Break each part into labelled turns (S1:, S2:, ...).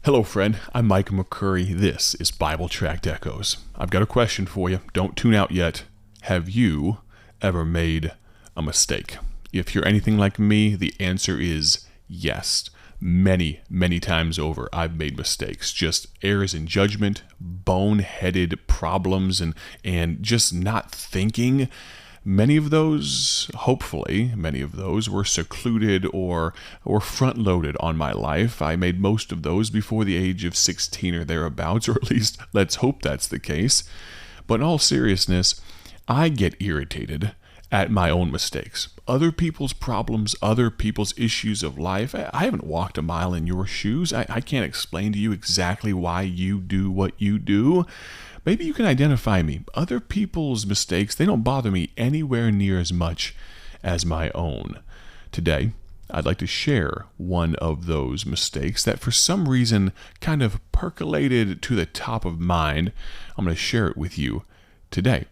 S1: Hello, friend. I'm Micah McCurry. This is Bible Tract Echoes. I've got a question for you. Don't tune out yet. Have you ever made a mistake? If you're anything like me, the answer is yes. Many, many times over, I've made mistakes. Just errors in judgment, boneheaded problems, and just not thinking. Many of those, hopefully, were secluded or front-loaded on my life. I made most of those before the age of 16 or thereabouts, or at least let's hope that's the case. But in all seriousness, I get irritated at my own mistakes. Other people's problems, other people's issues of life. I haven't walked a mile in your shoes. I can't explain to you exactly why you do what you do. Maybe you can identify me. Other people's mistakes, they don't bother me anywhere near as much as my own. Today, I'd like to share one of those mistakes that for some reason kind of percolated to the top of mind. I'm going to share it with you today.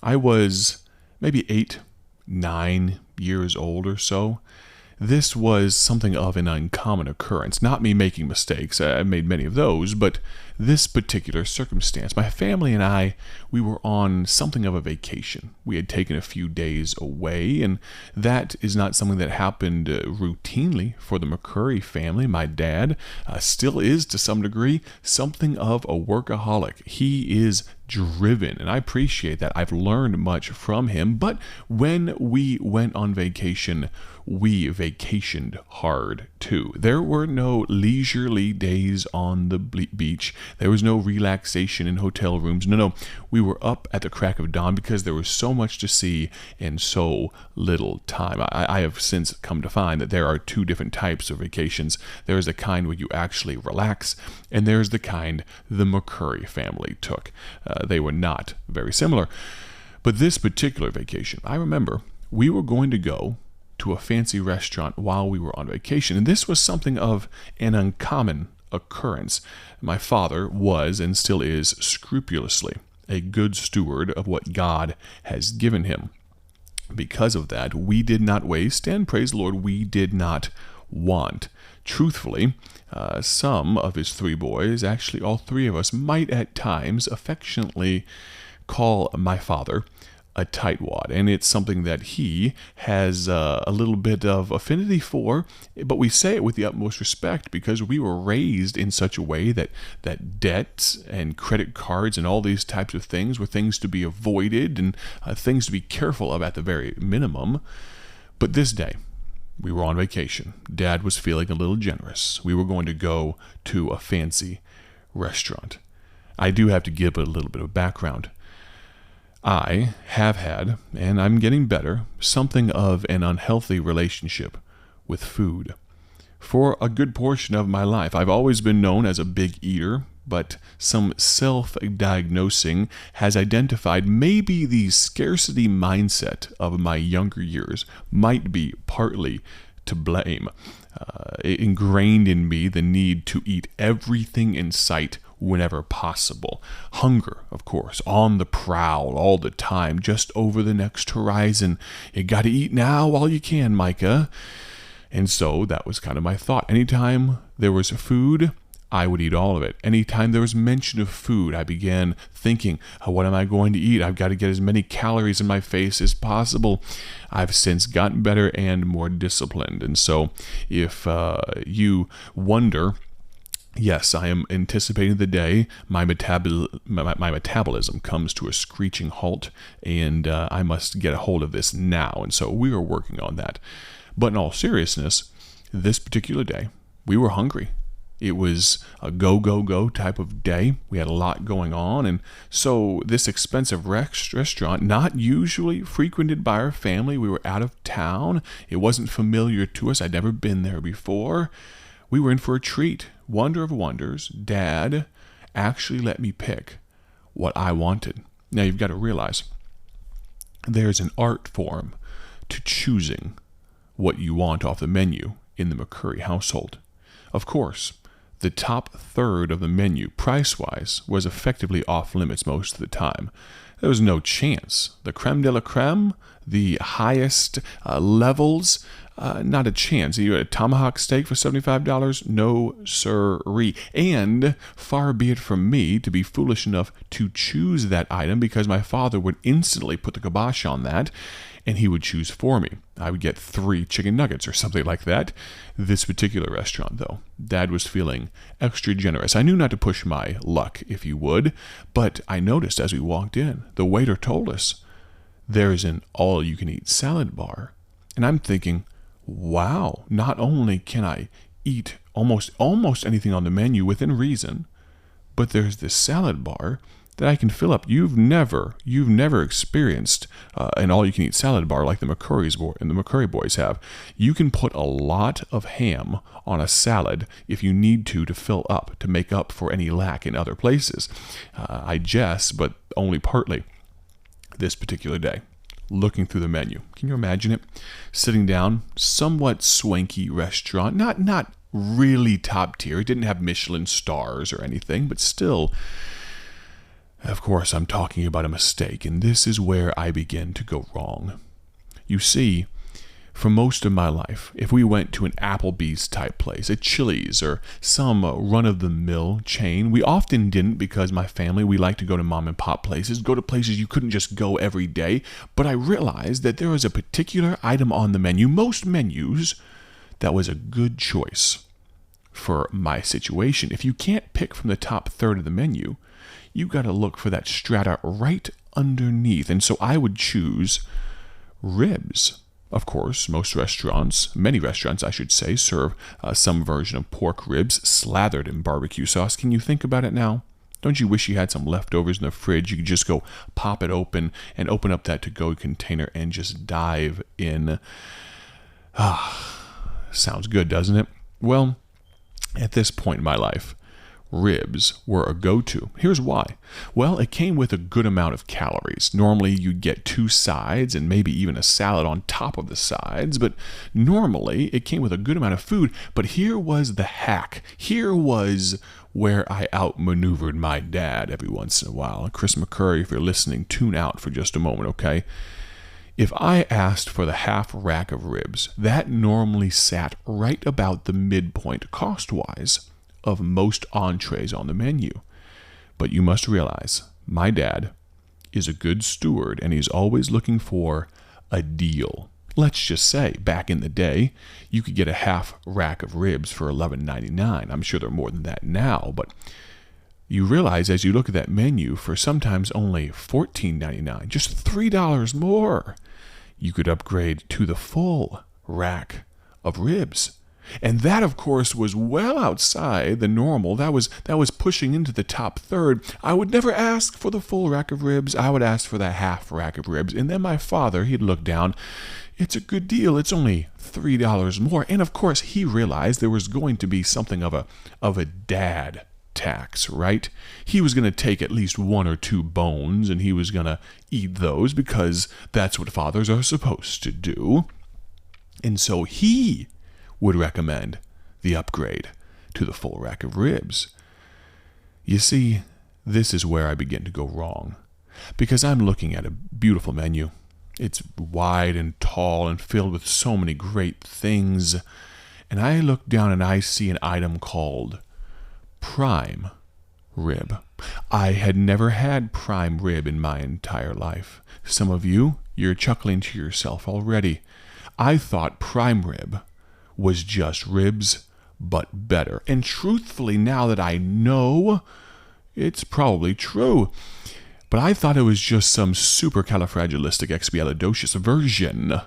S1: I was maybe 8, 9 years old or so. This was something of an uncommon occurrence. Not me making mistakes. I made many of those, but this particular circumstance. My family and I, we were on something of a vacation. We had taken a few days away, and that is not something that happened routinely for the McCurry family. My dad still is, to some degree, something of a workaholic. He is driven, and I appreciate that. I've learned much from him, but when we went on vacation, we vacationed hard too. There were no leisurely days on the beach. There was no relaxation in hotel rooms. No. We were up at the crack of dawn because there was so much to see and so little time. I have since come to find that there are two different types of vacations. There is the kind where you actually relax, and there's the kind the McCurry family took. They were not very similar. But this particular vacation, I remember we were going to go to a fancy restaurant while we were on vacation. And this was something of an uncommon occurrence. My father was and still is scrupulously a good steward of what God has given him. Because of that, we did not waste, and praise the Lord, we did not want. Truthfully, some of his 3 boys, actually all 3 of us, might at times affectionately call my father a tightwad, and it's something that he has a little bit of affinity for, but we say it with the utmost respect because we were raised in such a way that debts and credit cards and all these types of things were things to be avoided and things to be careful of at the very minimum. But this day, we were on vacation. Dad was feeling a little generous. We were going to go to a fancy restaurant. I do have to give a little bit of background. I have had, and I'm getting better, something of an unhealthy relationship with food. For a good portion of my life, I've always been known as a big eater, but some self-diagnosing has identified maybe the scarcity mindset of my younger years might be partly to blame. It ingrained in me the need to eat everything in sight whenever possible. Hunger, of course, on the prowl all the time, just over the next horizon. You gotta eat now while you can, Micah. And so that was kind of my thought. Anytime there was food, I would eat all of it. Anytime there was mention of food, I began thinking, what am I going to eat? I've got to get as many calories in my face as possible. I've since gotten better and more disciplined. And so if you wonder, yes, I am anticipating the day my metabolism comes to a screeching halt, and I must get a hold of this now. And so we are working on that. But in all seriousness, this particular day, we were hungry. It was a go type of day. We had a lot going on, and so this expensive restaurant, not usually frequented by our family, we were out of town. It wasn't familiar to us. I'd never been there before. We were in for a treat. Wonder of wonders, Dad actually let me pick what I wanted. Now you've got to realize there's an art form to choosing what you want off the menu in the McCurry household. Of course, the top third of the menu, price-wise, was effectively off-limits most of the time. There was no chance. The creme de la creme, the highest levels, Not a chance. You had a tomahawk steak for $75? No sirree. And far be it from me to be foolish enough to choose that item, because my father would instantly put the kibosh on that, and he would choose for me. I would get 3 chicken nuggets or something like that. This particular restaurant, though, Dad was feeling extra generous. I knew not to push my luck, if you would, but I noticed as we walked in, the waiter told us, there's an all-you-can-eat salad bar. And I'm thinking, wow, not only can I eat almost anything on the menu within reason, but there's this salad bar that I can fill up. You've never experienced an all-you-can-eat salad bar like the McCurry boys have. You can put a lot of ham on a salad if you need to fill up, to make up for any lack in other places. I jest, but only partly. This particular day, looking through the menu, can you imagine it? Sitting down, somewhat swanky restaurant, not really top tier. It didn't have Michelin stars or anything, but still. Of course, I'm talking about a mistake, and this is where I begin to go wrong. You see, for most of my life, if we went to an Applebee's type place, a Chili's, or some run-of-the-mill chain, we often didn't, because my family, we like to go to mom-and-pop places, go to places you couldn't just go every day. But I realized that there was a particular item on the menu, most menus, that was a good choice for my situation. If you can't pick from the top third of the menu, you got to look for that strata right underneath. And so I would choose ribs. Of course, many restaurants, I should say, serve some version of pork ribs slathered in barbecue sauce. Can you think about it now? Don't you wish you had some leftovers in the fridge? You could just go pop it open and open up that to-go container and just dive in. Sounds good, doesn't it? Well, at this point in my life, ribs were a go-to. Here's why. Well, it came with a good amount of calories. Normally, you'd get 2 sides and maybe even a salad on top of the sides, but normally it came with a good amount of food. But here was the hack. Here was where I outmaneuvered my dad every once in a while. Chris McCurry, if you're listening, tune out for just a moment, okay? If I asked for the half rack of ribs, that normally sat right about the midpoint cost-wise of most entrees on the menu. But you must realize, my dad is a good steward, and he's always looking for a deal. Let's just say, back in the day, you could get a half rack of ribs for $11.99. I'm sure they're more than that now, but you realize as you look at that menu, for sometimes only $14.99, just $3 more, you could upgrade to the full rack of ribs. And that, of course, was well outside the normal. That was pushing into the top third. I would never ask for the full rack of ribs. I would ask for the half rack of ribs. And then my father, he'd look down. It's a good deal. It's only $3 more. And, of course, he realized there was going to be something of a dad tax, right? He was going to take at least 1 or 2 bones, and he was going to eat those because that's what fathers are supposed to do. And so he would recommend the upgrade to the full rack of ribs. You see, this is where I begin to go wrong, because I'm looking at a beautiful menu. It's wide and tall and filled with so many great things, and I look down and I see an item called prime rib. I had never had prime rib in my entire life. Some of you're chuckling to yourself already. I thought prime rib was just ribs, but better. And truthfully, now that I know, it's probably true. But I thought it was just some supercalifragilisticexpialidocious version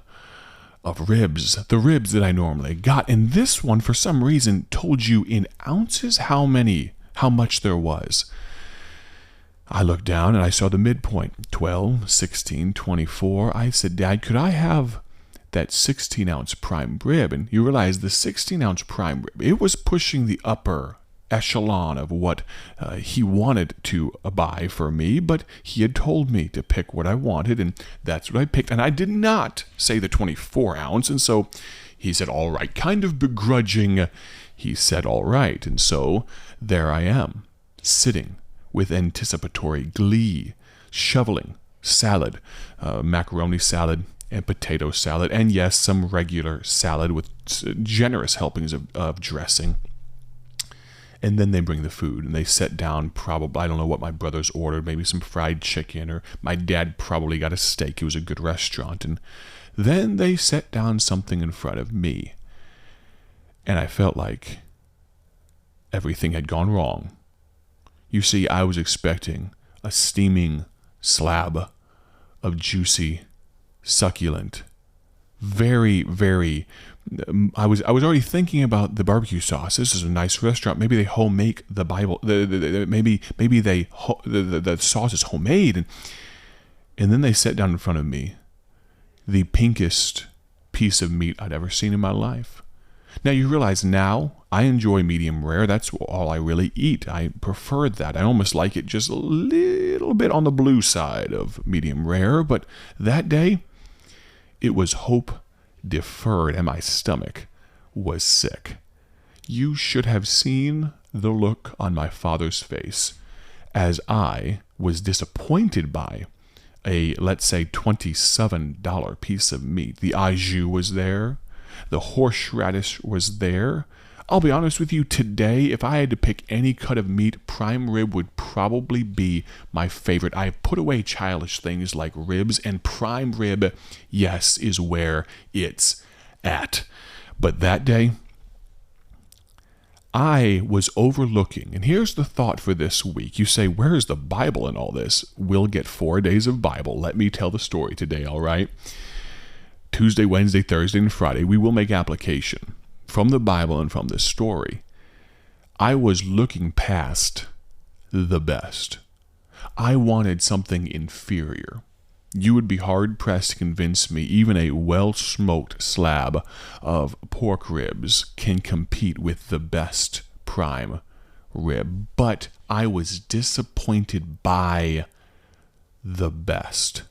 S1: of ribs, the ribs that I normally got. And this one, for some reason, told you in ounces how much there was. I looked down and I saw the midpoint, 12, 16, 24. I said, Dad, could I have that 16-ounce prime rib? And you realize the 16-ounce prime rib, it was pushing the upper echelon of what he wanted to buy for me, but he had told me to pick what I wanted, and that's what I picked. And I did not say the 24-ounce, and so he said, all right, kind of begrudging. He said, all right, and so there I am, sitting with anticipatory glee, shoveling salad, macaroni salad, and potato salad, and yes, some regular salad with generous helpings of dressing. And then they bring the food, and they sit down. Probably, I don't know what my brothers ordered, maybe some fried chicken, or my dad probably got a steak. It was a good restaurant. And then they set down something in front of me. And I felt like everything had gone wrong. You see, I was expecting a steaming slab of juicy, succulent, very, very... I was already thinking about the barbecue sauce. This is a nice restaurant. Maybe they homemade the Bible. Maybe the sauce is homemade. And then they sat down in front of me, the pinkest piece of meat I'd ever seen in my life. Now you realize now I enjoy medium rare. That's all I really eat. I preferred that. I almost like it just a little bit on the blue side of medium rare. But that day, it was hope deferred, and my stomach was sick. You should have seen the look on my father's face as I was disappointed by a, let's say, $27 piece of meat. The au jus was there. The horseradish was there. I'll be honest with you, today, if I had to pick any cut of meat, prime rib would probably be my favorite. I put away childish things like ribs, and prime rib, yes, is where it's at. But that day, I was overlooking, and here's the thought for this week. You say, where is the Bible in all this? We'll get 4 days of Bible. Let me tell the story today, all right? Tuesday, Wednesday, Thursday, and Friday, we will make application from the Bible and from this story. I was looking past the best. I wanted something inferior. You would be hard-pressed to convince me even a well-smoked slab of pork ribs can compete with the best prime rib. But I was disappointed by the best.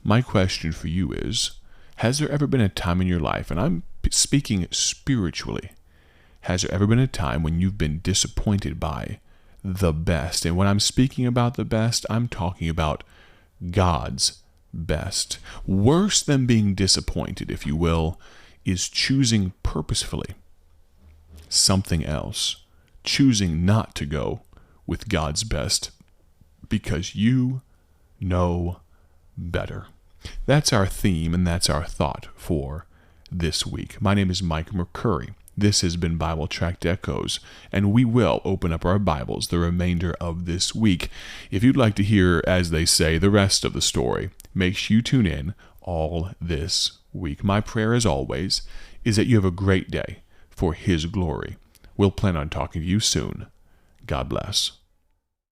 S1: My question for you is, has there ever been a time in your life, and I'm speaking spiritually, has there ever been a time when you've been disappointed by the best? And when I'm speaking about the best, I'm talking about God's best. Worse than being disappointed, if you will, is choosing purposefully something else, choosing not to go with God's best because you know better. That's our theme, and that's our thought for this week. My name is Micah McCurry. This has been Bible Tract Echoes, and we will open up our Bibles the remainder of this week. If you'd like to hear, as they say, the rest of the story, make sure you tune in all this week. My prayer, as always, is that you have a great day for His glory. We'll plan on talking to you soon. God bless.